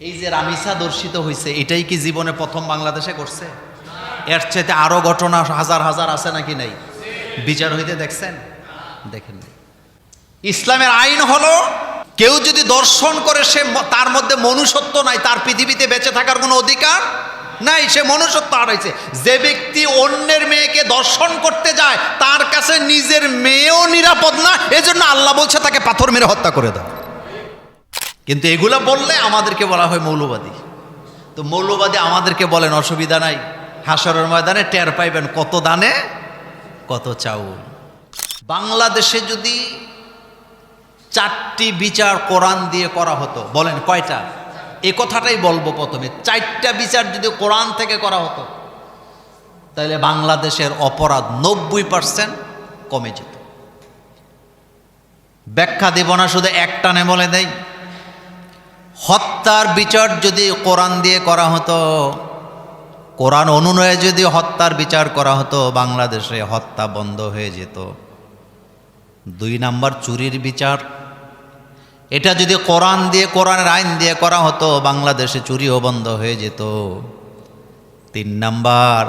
এই যে রামিসা দর্শিত হয়েছে, এটাই কি জীবনে প্রথম বাংলাদেশে করছে? এর চাইতে আরো ঘটনা হাজার হাজার আছে নাকি নাই? বিচার হইতে দেখছেন? দেখেন নাই। ইসলামের আইন হলো কেউ যদি দর্শন করে সে তার মধ্যে মনুষ্যত্ব নাই, তার পৃথিবীতে বেঁচে থাকার কোনো অধিকার নাই, সে মনুষ্যত্ব হারাইছে। যে ব্যক্তি অন্যের মেয়েকে দর্শন করতে যায় তার কাছে নিজের মেয়েও নিরাপদ না, এজন্য আল্লাহ বলছে তাকে পাথর মেরে হত্যা করে দাও। কিন্তু এগুলা বললে আমাদেরকে বলা হয় মৌলবাদী। তো মৌলবাদী আমাদেরকে বলেন অসুবিধা নাই, হাসরের ময়দানে টের পাইবেন কত দানে কত চাউল। বাংলাদেশে যদি 4টি বিচার কোরআন দিয়ে করা হতো, বলেন কয়টা? এই কথাটাই বলবো প্রথমে, 4টা বিচার যদি কোরআন থেকে করা হতো তাহলে বাংলাদেশের অপরাধ 90% কমে যেত। ব্যাখ্যা দেব না, শুধু একটানে বলে দেই। হত্যার বিচার যদি কোরআন দিয়ে করা হতো, কোরআন অনুযায়ী যদি হত্যার বিচার করা হতো, বাংলাদেশে হত্যা বন্ধ হয়ে যেত। 2 নাম্বার চুরির বিচার, এটা যদি কোরআন দিয়ে, কোরআনের আইন দিয়ে করা হতো, বাংলাদেশে চুরিও বন্ধ হয়ে যেত। 3 নাম্বার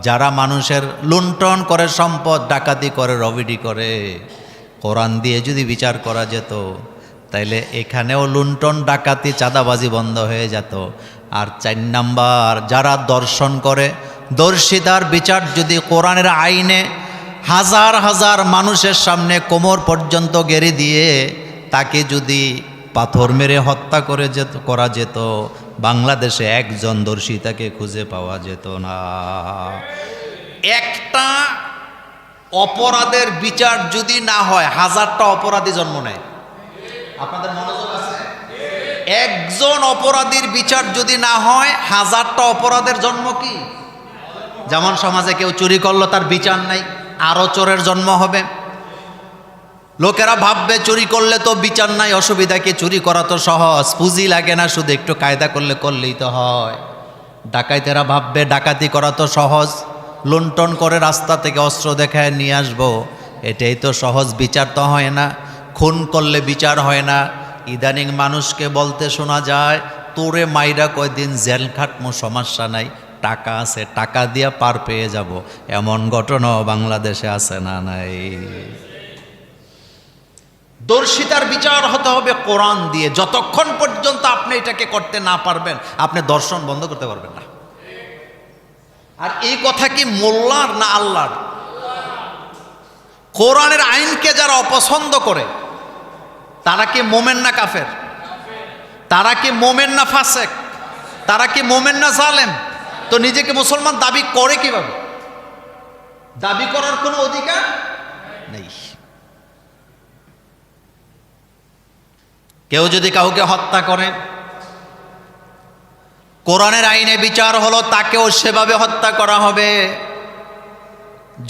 যারা মানুষের লুণ্ঠন করে, সম্পদ ডাকাতি করে, রবিডি করে, কোরআন দিয়ে যদি বিচার করা যেত তাইলে এখানেও লুণ্ঠন ডাকাতি চাঁদাবাজি বন্ধ হয়ে যেত। আর 4 নাম্বার যারা দর্শন করে, দর্শিতার বিচার যদি কোরআনের আইনে হাজার হাজার মানুষের সামনে কোমর পর্যন্ত গেড়ে দিয়ে তাকে যদি পাথর মেরে হত্যা করা যেত, বাংলাদেশে একজন দর্শিতাকে খুঁজে পাওয়া যেত না। একটা অপরাধের বিচার যদি না হয়, 1000টা অপরাধী জন্ম নেয়। আপনাদের মনোযোগ আছে? একজন অপরাধীর বিচার যদি না হয়, 1000টা অপরাধের জন্ম কি? যেমন সমাজে কেউ চুরি করলো, তার বিচার নাই, আরো চোরের জন্ম হবে। লোকেরা ভাববে চুরি করলে তো বিচার নাই, অসুবিধা কি? চুরি করা তো সহজ, পুঁজি লাগে না, শুধু একটু কায়দা করলেই তো হয়। ডাকাইতেরা ভাববে ডাকাতি করা তো সহজ, লুণ্ঠন করে রাস্তা থেকে অস্ত্র দেখায় নিয়ে আসবো, এটাই তো সহজ, বিচার তো হয় না। খুন করলে বিচার হয় না। ইদানিং মানুষকে বলতে শোনা যায়, তোরে মাইরা কয়দিন জেল খাটমো, সমস্যা নাই, টাকা আছে, টাকা দিয়া পার পেয়ে যাব। এমন ঘটনাও বাংলাদেশে আছে না নাই? দর্শিতার বিচার হতে হবে কোরআন দিয়ে। যতক্ষণ পর্যন্ত আপনি এটাকে করতে না পারবেন, আপনি দর্শন বন্ধ করতে পারবেন না। আর এই কথা কি মোল্লার না আল্লাহর? কোরআনের আইনকে যারা অপছন্দ করে তারা কি মোমেন না কাফের? তারা কি মোমেন না ফাসেক? তারা কি মোমেন না জালেম? তো নিজেকে মুসলমান দাবি করে কিভাবে? দাবি করার কোনো অধিকার নেই। কেউ যদি কাউকে হত্যা করে, কোরআনের আইনে বিচার হলো তাকেও সেভাবে হত্যা করা হবে।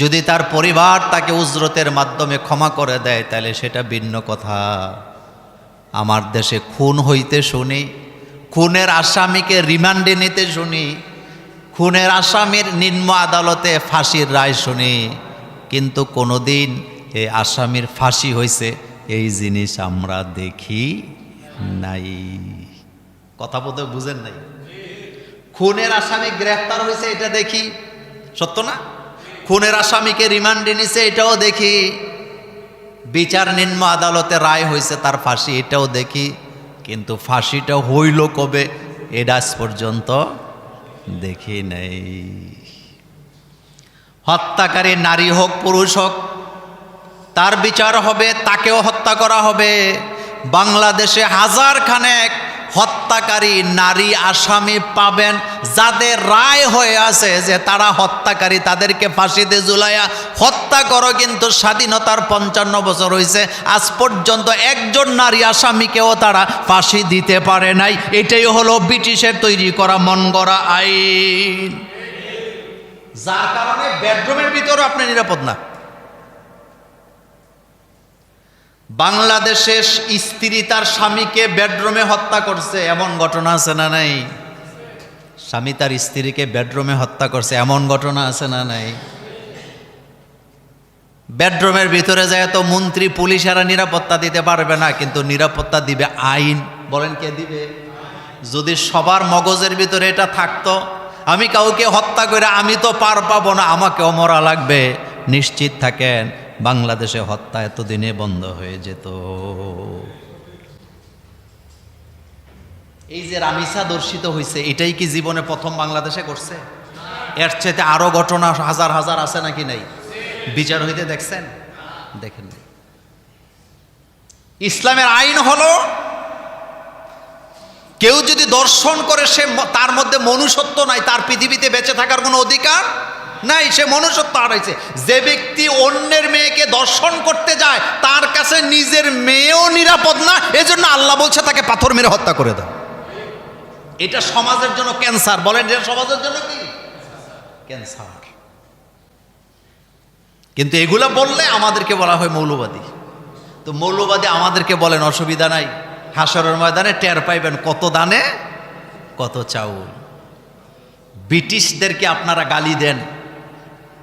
যদি তার পরিবার তাকে উজরতের মাধ্যমে ক্ষমা করে দেয় তাহলে সেটা ভিন্ন কথা। আমার দেশে খুন হইতে শুনি, খুনের আসামিকে রিমান্ডে নিতে শুনি, খুনের আসামির নিম্ন আদালতে ফাঁসির রায় শুনি, কিন্তু কোনোদিন এই আসামির ফাঁসি হয়েছে এই জিনিস আমরা দেখি নাই। কথা বলতে বুঝেন নাই? খুনের আসামি গ্রেফতার হয়েছে এটা দেখি, সত্য না? খুনের আসামিকে রিমান্ডে নিছে এটাও দেখি, বিচার নিম্ন আদালতে রায় হয়েছে তার ফাঁসি, এটাও দেখি, কিন্তু ফাঁসিটা হইল কবে এটা আজ পর্যন্ত দেখি নাই। হত্যাকারী নারী হোক পুরুষ হোক, তার বিচার হবে, তাকেও হত্যা করা হবে। বাংলাদেশে 1000 খানেক হত্যাকারী নারী আসামি পাবেন যাদের রায় হয়ে আছে যে তারা হত্যাকারী, তাদেরকে ফাঁসিতে ঝুলাইয়া হত্যা করো, কিন্তু স্বাধীনতার 55 বছর হয়েছে, আজ পর্যন্ত একজন নারী আসামিকেও তারা ফাঁসি দিতে পারে নাই। এটাই হলো ব্রিটিশের তৈরি করা মন গড়া আইন, যার কারণে বেডরুমের ভিতরে আপনি নিরাপদ না। বাংলাদেশের স্ত্রী তার স্বামীকে বেডরুমে হত্যা করছে, এমন ঘটনা আছে না নাই? স্বামী তার স্ত্রীকে বেডরুমে হত্যা করছে, এমন ঘটনা আছে না নাই? বেডরুমের ভিতরে যায় তো মন্ত্রী পুলিশেরা নিরাপত্তা দিতে পারবে না, কিন্তু নিরাপত্তা দিবে আইন। বলেন কে দিবে? যদি সবার মগজের ভিতরে এটা থাকতো, আমি কাউকে হত্যা করে আমি তো পার পাবো না, আমাকেও মরা লাগবে, নিশ্চিত থাকেন বাংলাদেশে হত্যা এতদিনে বন্ধ হয়ে যেত। এই যে রামিসা দর্শিত হয়েছে, এটাই কি জীবনে প্রথম বাংলাদেশে করছে? এর চাইতে আরো ঘটনা হাজার হাজার আছে নাকি নাই? বিচার হইতে দেখছেন? দেখেন। ইসলামের আইন হলো কেউ যদি দর্শন করে সে তার মধ্যে মনুষ্যত্ব নাই, তার পৃথিবীতে বেঁচে থাকার কোনো অধিকার নাই, সে মনুষ্যত্ব হারাইছে। যে ব্যক্তি অন্যের মেয়েকে দর্শন করতে যায় তার কাছে নিজের মেয়েও নিরাপদ না, এজন্য আল্লাহ বলছে তাকে পাথর মেরে হত্যা করে দাও। এটা সমাজের জন্য ক্যান্সার। বলেন এটা সমাজের জন্য কি ক্যান্সার? কিন্তু এগুলা বললে আমাদেরকে বলা হয় মৌলবাদী। তো মৌলবাদী আমাদেরকে বলেন অসুবিধা নাই, হাসরের ময়দানে টের পাইবেন কত দানে কত চাউল। ব্রিটিশদেরকে আপনারা গালি দেন,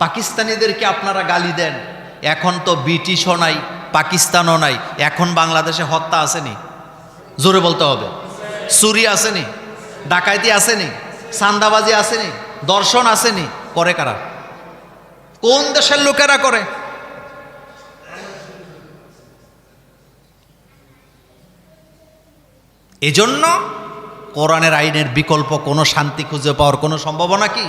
পাকিস্তানিদেরকে আপনারা গালি দেন, এখন তো ব্রিটিশও নাই, পাকিস্তানও নাই, এখন বাংলাদেশে হত্যা আসেনি? জোরে বলতে হবে। চুরি আসেনি? ডাকাইতি আসেনি? চাঁদাবাজি আসেনি? দর্শন আসেনি? করে কারা? কোন দেশের লোকেরা করে? এজন্য কোরআনের আইনের বিকল্প কোনো শান্তি খুঁজে পাওয়ার কোনো সম্ভাবনা কি?